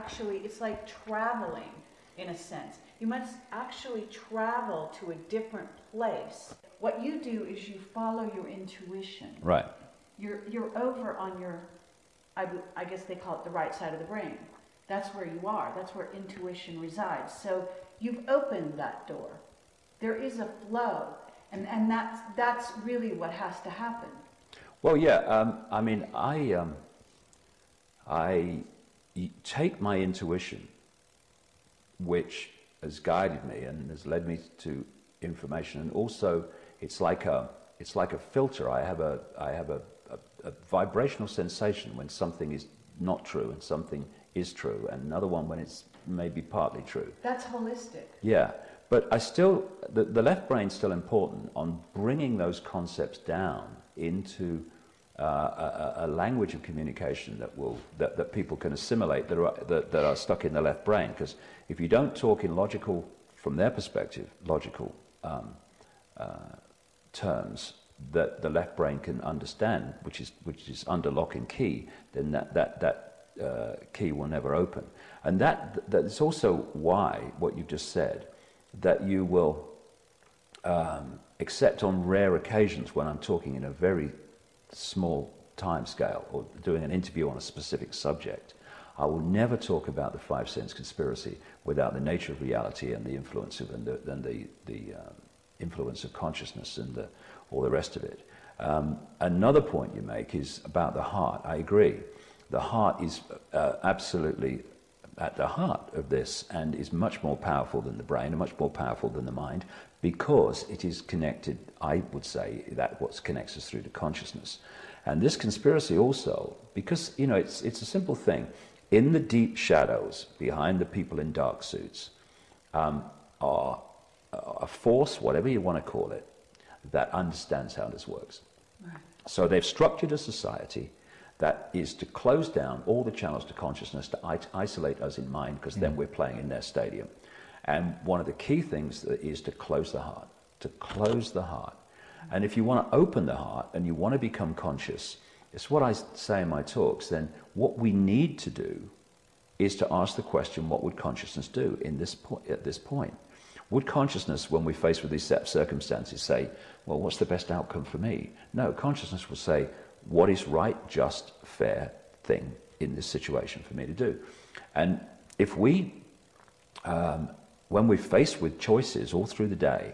actually, it's like traveling in a sense. You must actually travel to a different place. What you do is you follow your intuition. Right. You're over on your, I guess they call it the right side of the brain. That's where you are. That's where intuition resides. So you've opened that door. There is a flow, and that's really what has to happen. Well, yeah. I mean, I take my intuition, which has guided me and has led me to information, and also it's like a filter. I have a vibrational sensation when something is not true and something is true, and another one when it's maybe partly true. That's holistic. Yeah, but I still, the left brain's still important on bringing those concepts down into a language of communication that people can assimilate that are stuck in the left brain. Because if you don't talk in logical, from their perspective, logical terms that the left brain can understand, which is under lock and key, then that key will never open. And that's also why what you just said, that you will, except on rare occasions when I'm talking in a very small time scale or doing an interview on a specific subject, I will never talk about the five sense conspiracy without the nature of reality and the influence of the influence of consciousness and all the rest of it. Another point you make is about the heart. I agree. The heart is absolutely at the heart of this and is much more powerful than the brain and much more powerful than the mind, because it is connected, I would say, that what connects us through to consciousness. And this conspiracy also, because, you know, it's a simple thing. In the deep shadows, behind the people in dark suits, are a force, whatever you want to call it, that understands how this works. Right. So they've structured a society that is to close down all the channels to consciousness, to isolate us in mind, because then we're playing in their stadium. And one of the key things is to close the heart, to close the heart. And if you want to open the heart and you want to become conscious, it's what I say in my talks, then what we need to do is to ask the question, what would consciousness do at this point? Would consciousness, when we're faced with these set of circumstances, say, well, what's the best outcome for me? No, consciousness will say, what is right, just, fair thing in this situation for me to do? And if we, when we're faced with choices all through the day,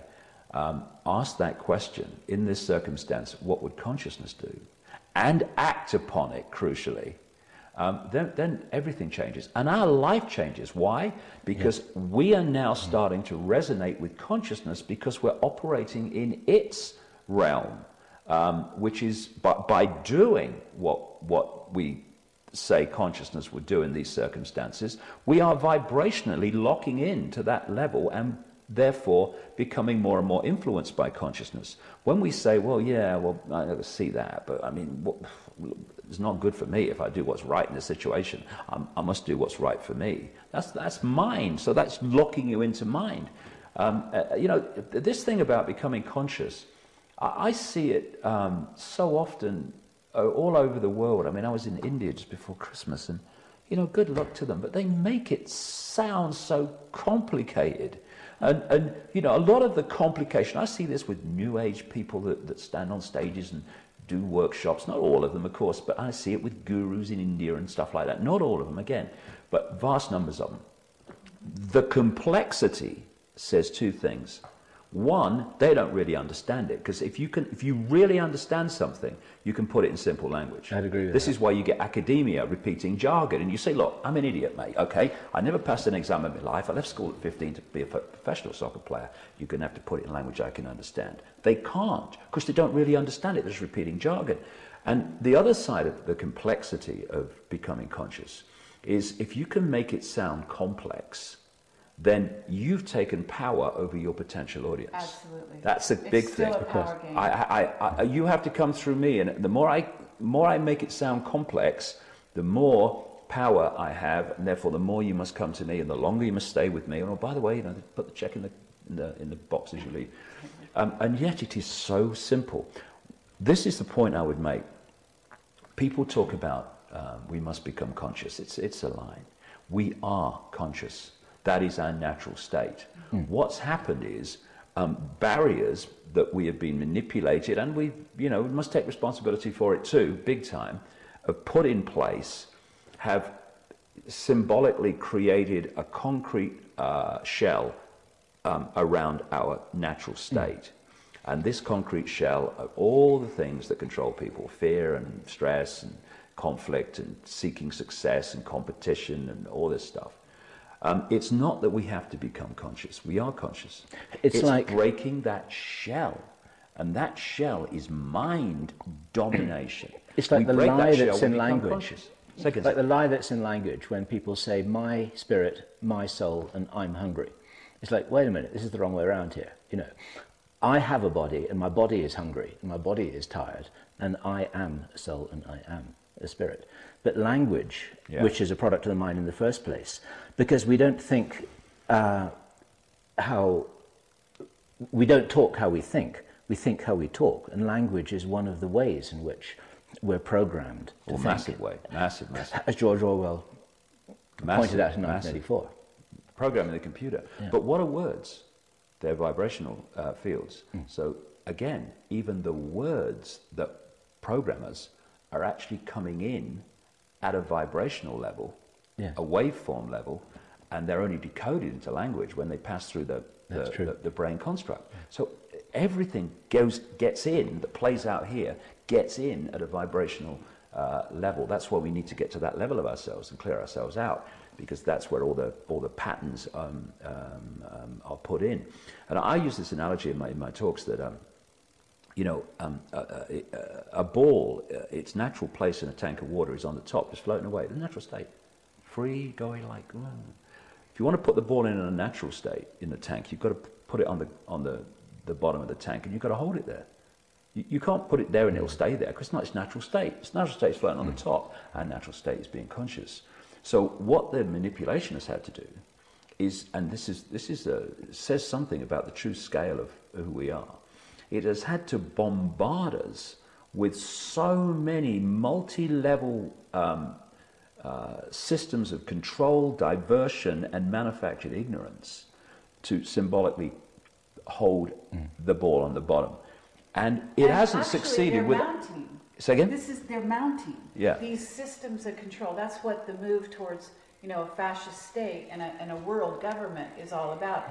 ask that question, in this circumstance, what would consciousness do? And act upon it, crucially, then everything changes. And our life changes. Why? Because we are now starting to resonate with consciousness because we're operating in its realm, which is by doing what we say consciousness would do in these circumstances, we are vibrationally locking in to that level and therefore becoming more and more influenced by consciousness. When we say, well, yeah, well, I never see that, but I mean, it's not good for me if I do what's right in the situation. I must do what's right for me. That's mind, so that's locking you into mind. You know, this thing about becoming conscious, I see it so often all over the world. I mean, I was in India just before Christmas, and, you know, good luck to them, but they make it sound so complicated. And you know, a lot of the complication, I see this with New Age people that stand on stages and do workshops, not all of them, of course, but I see it with gurus in India and stuff like that. Not all of them, again, but vast numbers of them. The complexity says two things. One, they don't really understand it, because if you really understand something, you can put it in simple language. I'd agree with This that. is why you get academia repeating jargon, and you say, look, I'm an idiot, mate, okay? I never passed an exam in my life. I left school at 15 to be a professional soccer player. You're going to have to put it in language I can understand. They can't, because they don't really understand it. They're just repeating jargon. And the other side of the complexity of becoming conscious is if you can make it sound complex, then you've taken power over your potential audience. Absolutely. That's a big thing. It's still a power game. You have to come through me, and the more I make it sound complex, the more power I have, and therefore the more you must come to me, and the longer you must stay with me. And oh, by the way, you know, put the check in the box as you leave. And yet it is so simple. This is the point I would make. People talk about we must become conscious. It's a line. We are conscious. That is our natural state. What's happened is barriers that we have been manipulated, and we must take responsibility for it too, big time, have put in place, have symbolically created a concrete shell around our natural state. And this concrete shell of all the things that control people, fear and stress and conflict and seeking success and competition and all this stuff. It's not that we have to become conscious. We are conscious. It's like breaking that shell. And that shell is mind domination. It's like the lie that's in language. Like the lie that's in language when people say, my spirit, my soul, and I'm hungry. It's like, wait a minute, this is the wrong way around here. I have a body, and my body is hungry, and my body is tired, and I am a soul, and I am a spirit. But language, which is a product of the mind in the first place, because we don't think we don't talk how we think how we talk, and language is one of the ways in which we're programmed to think. Massive way, massive. As George Orwell pointed out in 1984. Programming the computer. Yeah. But what are words? They're vibrational fields. So again, even the words that program us are actually coming in at a vibrational level, a waveform level, and they're only decoded into language when they pass through the brain construct. So everything gets in, that plays out here, gets in at a vibrational level. That's why we need to get to that level of ourselves and clear ourselves out, because that's where all the patterns are put in. And I use this analogy in my talks that a ball, its natural place in a tank of water is on the top, just floating away, the natural state, free going like. If you want to put the ball in a natural state in the tank, you've got to put it on the bottom of the tank, and you've got to hold it there. You can't put it there and it'll stay there, because it's not its natural state. Its natural state is floating on the top. Our natural state is being conscious. So what the manipulation has had to do is, and this says something about the true scale of who we are. It has had to bombard us with so many multi-level systems of control, diversion, and manufactured ignorance to symbolically hold the ball on the bottom. And it hasn't succeeded with... Mounting. Say again? They're mounting. Yeah. These systems of control. That's what the move towards, a fascist state and a world government is all about.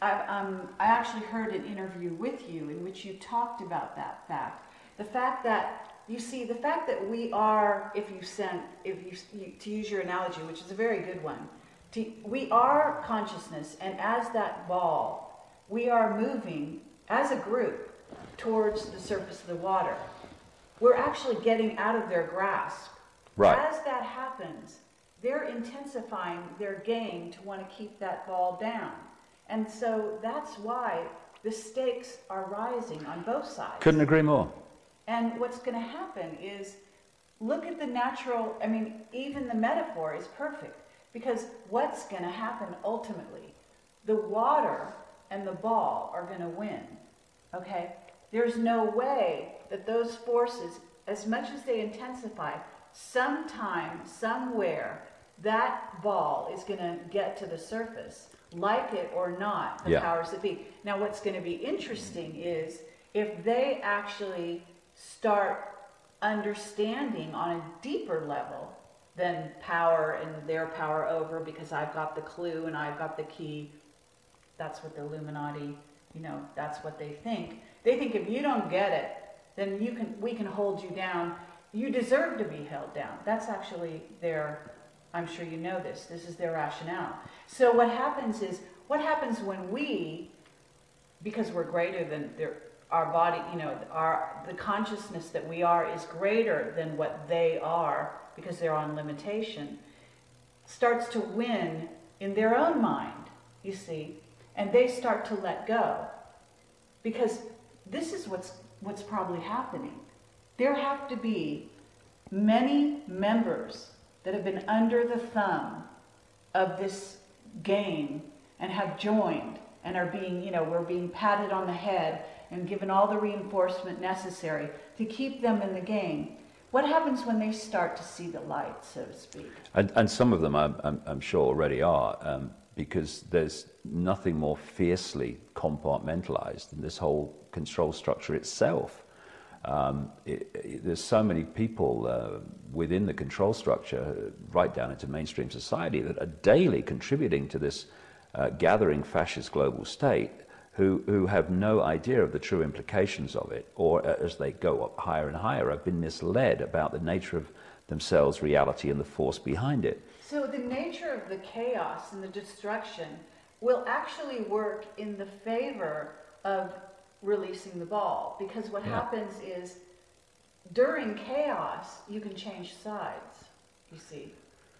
I actually heard an interview with you in which you talked about that fact. The fact that we are, to use your analogy, which is a very good one, we are consciousness, and as that ball, we are moving as a group towards the surface of the water. We're actually getting out of their grasp. Right. As that happens, they're intensifying their game to want to keep that ball down. And so that's why the stakes are rising on both sides. Couldn't agree more. And what's going to happen is, look at the natural, even the metaphor is perfect. Because what's going to happen ultimately? The water and the ball are going to win. Okay? There's no way that those forces, as much as they intensify, sometime, somewhere, that ball is going to get to the surface, like it or not, the powers that be. Now, what's going to be interesting is if they actually start understanding on a deeper level than power and their power over, because I've got the clue and I've got the key. That's what the Illuminati, that's what they think. They think if you don't get it, then we can hold you down. You deserve to be held down. That's actually I'm sure you know this is their rationale. So what happens when we, because we're greater than our body, the consciousness that we are is greater than what they are, because they're on limitation, starts to win in their own mind, you see, and they start to let go. Because this is what's probably happening. There have to be many members that have been under the thumb of this game and have joined and are being, we're being patted on the head and given all the reinforcement necessary to keep them in the game. What happens when they start to see the light, so to speak? And some of them, I'm sure, already are, because there's nothing more fiercely compartmentalized than this whole control structure itself. There's so many people within the control structure, right down into mainstream society, that are daily contributing to this gathering fascist global state, who have no idea of the true implications of it, or as they go up higher and higher, have been misled about the nature of themselves, reality, and the force behind it. So the nature of the chaos and the destruction will actually work in the favor of releasing the ball, because what happens is during chaos you can change sides. You see,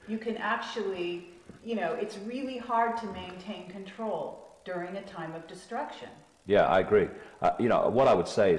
you can actually, it's really hard to maintain control during a time of destruction. Yeah, I agree. What I would say is